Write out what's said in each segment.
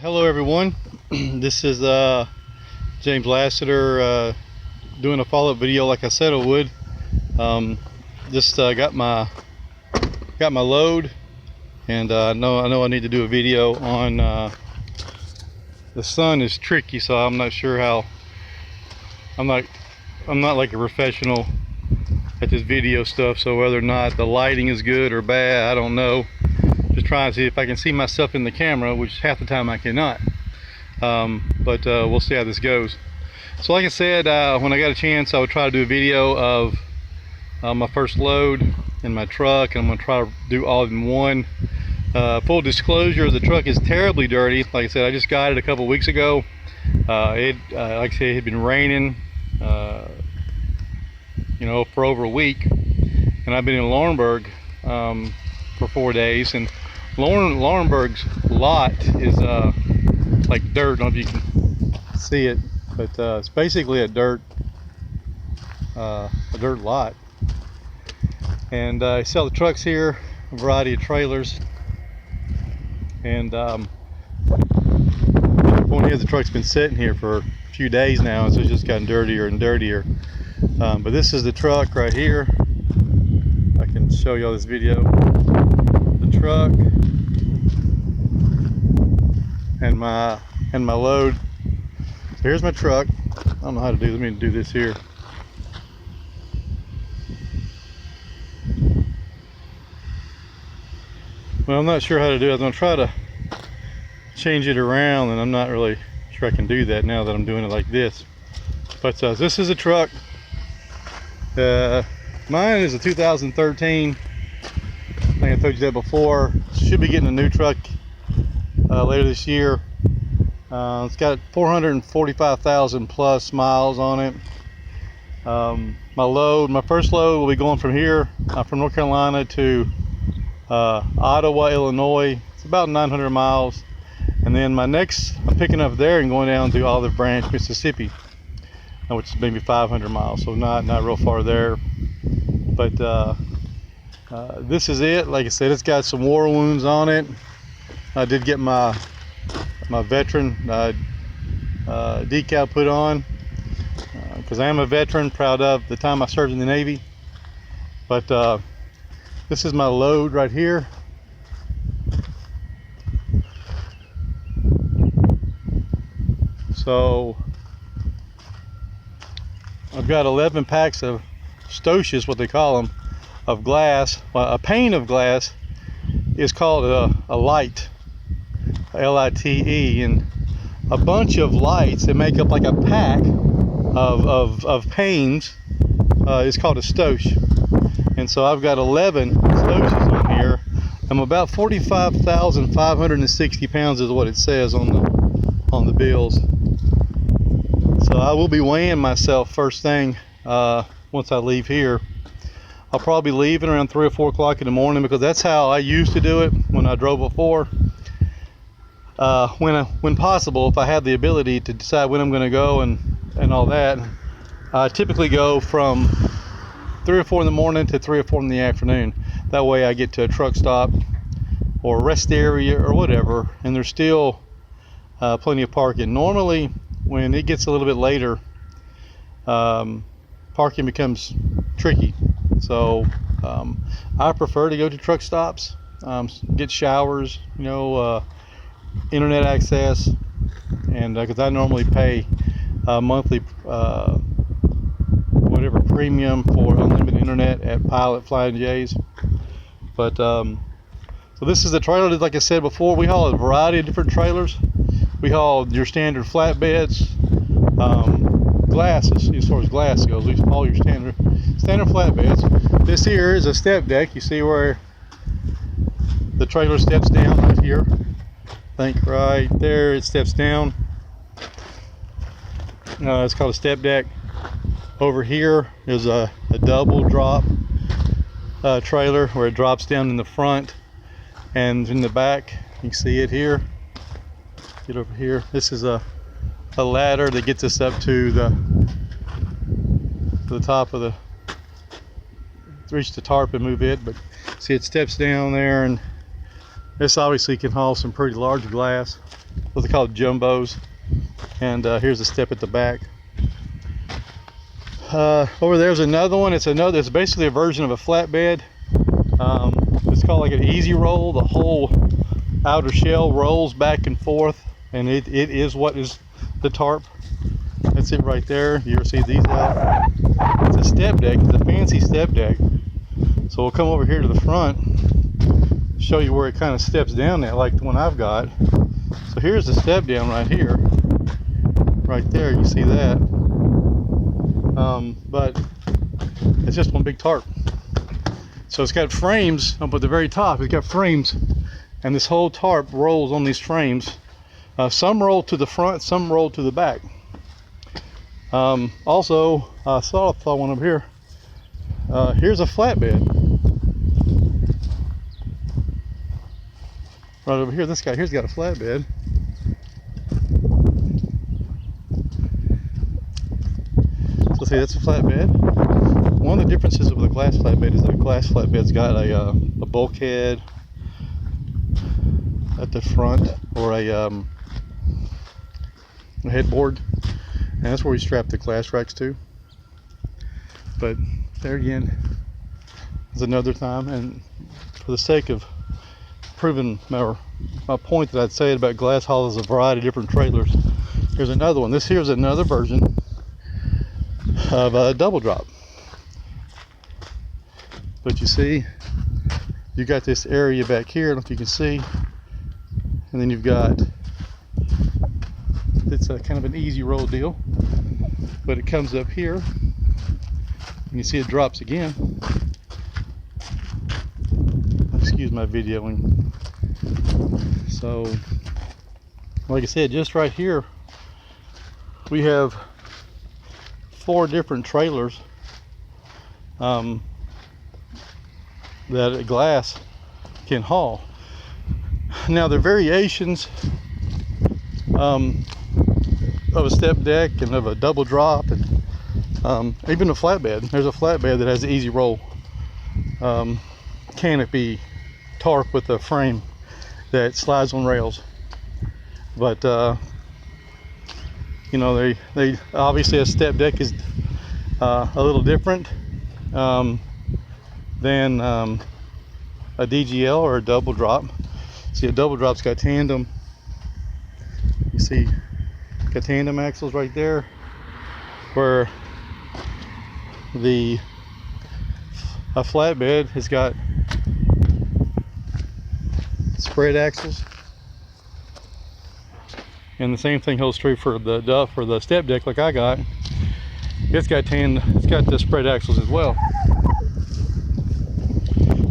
Hello everyone, this is James Lassiter doing a follow-up video like I said I would. Just got my load, and I know I need to do a video on the sun is tricky, so I'm not sure how. I'm not like a professional at this video stuff, so whether or not the lighting is good or bad, I don't know. Just trying to see if I can see myself in the camera, which half the time I cannot. But we'll see how this goes. So like I said, when I got a chance, I would try to do a video of my first load in my truck, and I'm going to try to do all in one. Full disclosure, the truck is terribly dirty. Like I said, I just got it a couple weeks ago. Like I said, it had been raining for over a week, and I've been in Laurinburg for 4 days, and Laurinburg's lot is like dirt. I don't know if you can see it, but it's basically a dirt lot. And I sell the trucks here, a variety of trailers. And the point is, the truck's been sitting here for a few days now, so it's just gotten dirtier and dirtier. But this is the truck right here. I can show you all this video. The truck and my load. So here's my truck. I don't know how to do. Let me do this here. Well, I'm not sure how to do it. I'm gonna try to change it around, and I'm not really sure I can do that now that I'm doing it like this. But this is a truck. Mine is a 2013. I think I told you that before. Should be getting a new truck later this year. It's got 445,000 plus miles on it. My first load will be going from here, from North Carolina to Ottawa, Illinois. It's about 900 miles. And then my next, I'm picking up there and going down to Olive Branch, Mississippi, which is maybe 500 miles, so not real far there. But this is it. Like I said, it's got some war wounds on it. I did get my veteran decal put on, because I am a veteran, proud of the time I served in the Navy. But this is my load right here. So I've got 11 packs of stoches, what they call them, of glass. Well, a pane of glass is called a light, L-I-T-E, and a bunch of lights that make up like a pack of panes is called a stoche. And so I've got 11 stoches on here. I'm about 45,560 pounds is what it says on the bills. So I will be weighing myself first thing once I leave here. I'll probably be leaving around 3 or 4 o'clock in the morning, because that's how I used to do it when I drove before. When possible, if I have the ability to decide when I'm going to go and all that, I typically go from 3 or 4 in the morning to 3 or 4 in the afternoon. That way I get to a truck stop or a rest area or whatever, and there's still plenty of parking. Normally, when it gets a little bit later, parking becomes tricky. So I prefer to go to truck stops, get showers, internet access, and because I normally pay monthly whatever premium for unlimited internet at Pilot Flying J's. But so this is the trailer. Like I said before, we haul a variety of different trailers. We haul your standard flatbeds, glasses. As far as glass goes, we haul your standard flatbeds. This here is a step deck. You see where the trailer steps down right here. I think right there it steps down. It's called a step deck. Over here is a double drop trailer where it drops down in the front and in the back. You can see it here. Get over here. This is a ladder that gets us up to the top of the, reach the tarp and move it. But see, it steps down there, and This obviously can haul some pretty large glass, what they call jumbos. And here's a step at the back. Over there's another one. It's basically a version of a flatbed. It's called like an easy roll. The whole outer shell rolls back and forth, and it is what is the tarp. That's it right there. You ever see these out? It's a step deck. It's a fancy step deck. So we'll come over here to the front, show you where it kind of steps down at, like the one I've got. So here's the step down right here. Right there, you see that. But it's just one big tarp. So it's got frames up at the very top. It's got frames, and this whole tarp rolls on these frames. Some roll to the front, some roll to the back. Also, I saw one over here. Here's a flatbed. Right over here, this guy here's got a flatbed. So see, that's a flatbed. One of the differences of the glass flatbed is that a glass flatbed's got a bulkhead at the front, or a headboard, and that's where we strap the glass racks to. But there again is another time, and for the sake of proving my point that I'd say about glass haul is a variety of different trailers, here's another one. This here's another version of a double drop. But you see, you got this area back here, I don't know if you can see, and then you've got, it's a kind of an easy roll deal, but it comes up here, and you see it drops again. Excuse my videoing. So, like I said, just right here, we have 4 different trailers that a glass can haul. Now, the variations of a step deck and of a double drop, and even a flatbed. There's a flatbed that has an easy roll canopy tarp with a frame that slides on rails. But you know, they obviously, a step deck is a little different than a DGL or a double drop. See, a double drop's got tandem. You see, got tandem axles right there, where a flatbed has got spread axles. And the same thing holds true for the step deck like I got. It's got the spread axles as well.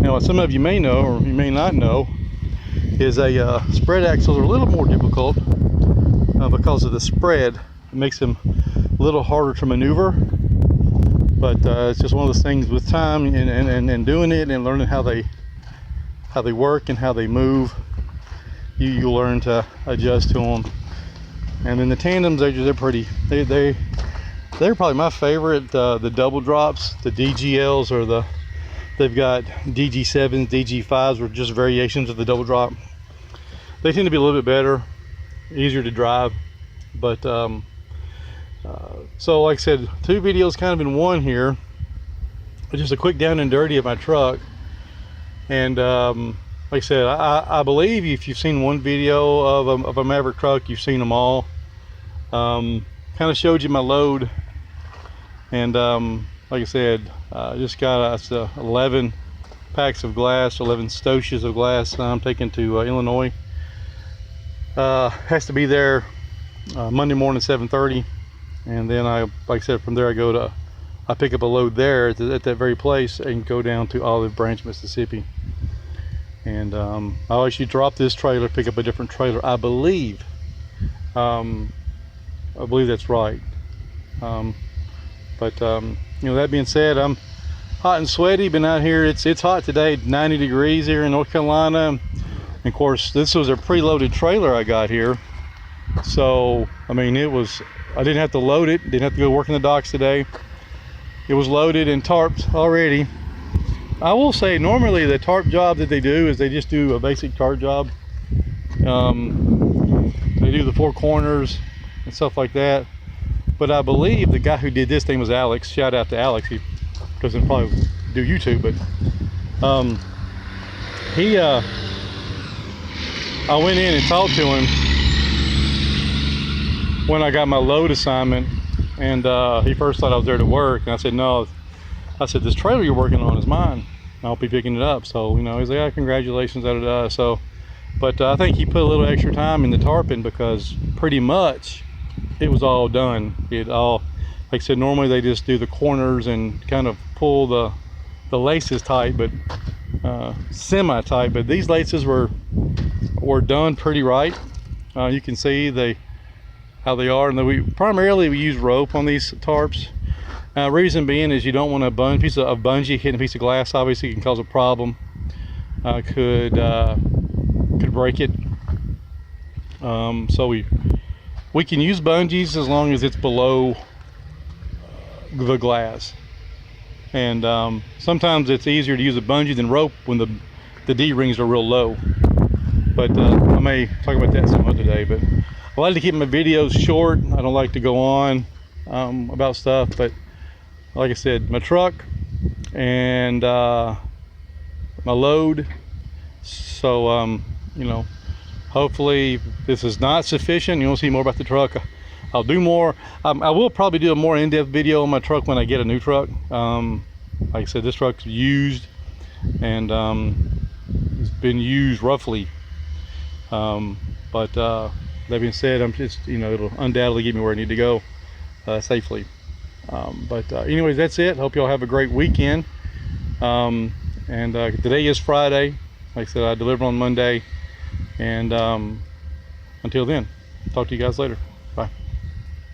Now, what some of you may know, or you may not know, is spread axles are a little more difficult because of the spread. It makes them a little harder to maneuver. But it's just one of those things with time and doing it and learning how they work and how they move. You learn to adjust to them. And then the tandems, they're pretty. They're probably my favorite. The double drops, the DGLs, or they've got DG7s, DG5s, or just variations of the double drop. They tend to be a little bit better, easier to drive. But so, like I said, 2 videos kind of in one here. Just a quick down and dirty of my truck. And like I said, I believe if you've seen one video of a Maverick truck, you've seen them all. Kind of showed you my load, and like I said, just got 11 packs of glass, 11 stoches of glass I'm taking to Illinois. Has to be there Monday morning 7:30, and then like I said, from there I pick up a load there at that very place and go down to Olive Branch, Mississippi. And I always drop this trailer, pick up a different trailer. I believe that's right. But you know, that being said, I'm hot and sweaty. Been out here. It's hot today, 90 degrees here in North Carolina. And of course, this was a preloaded trailer I got here. So I mean, I didn't have to load it. Didn't have to go work in the docks today. It was loaded and tarped already. I will say normally the tarp job that they do is they just do a basic tarp job. They do the four corners and stuff like that. But I believe the guy who did this name was Alex. Shout out to Alex. He doesn't probably do YouTube, but I went in and talked to him when I got my load assignment, and he first thought I was there to work, and I said no. I said, this trailer you're working on is mine. I'll be picking it up. So, you know, he's like, oh, congratulations, da da da. So, but I think he put a little extra time in the tarping because pretty much it was all done. It all, like I said, normally they just do the corners and kind of pull the laces tight, but semi tight. But these laces were done pretty right. You can see how they are, and we primarily use rope on these tarps. Reason being is you don't want a piece of bungee hitting a piece of glass. Obviously, it can cause a problem. Could break it. So we can use bungees as long as it's below the glass. And sometimes it's easier to use a bungee than rope when the D-rings are real low. But I may talk about that some other day. But I like to keep my videos short. I don't like to go on about stuff, but like I said, my truck and my load. So you know, hopefully this is not sufficient. You want to see more about the truck, I'll do more. I will probably do a more in-depth video on my truck when I get a new truck. Like I said, this truck's used, and it's been used roughly. But that being said, I'm just, you know, it'll undoubtedly get me where I need to go safely. But anyways, that's it. Hope y'all have a great weekend. And today is Friday. Like I said, I deliver on Monday. And until then, talk to you guys later. Bye.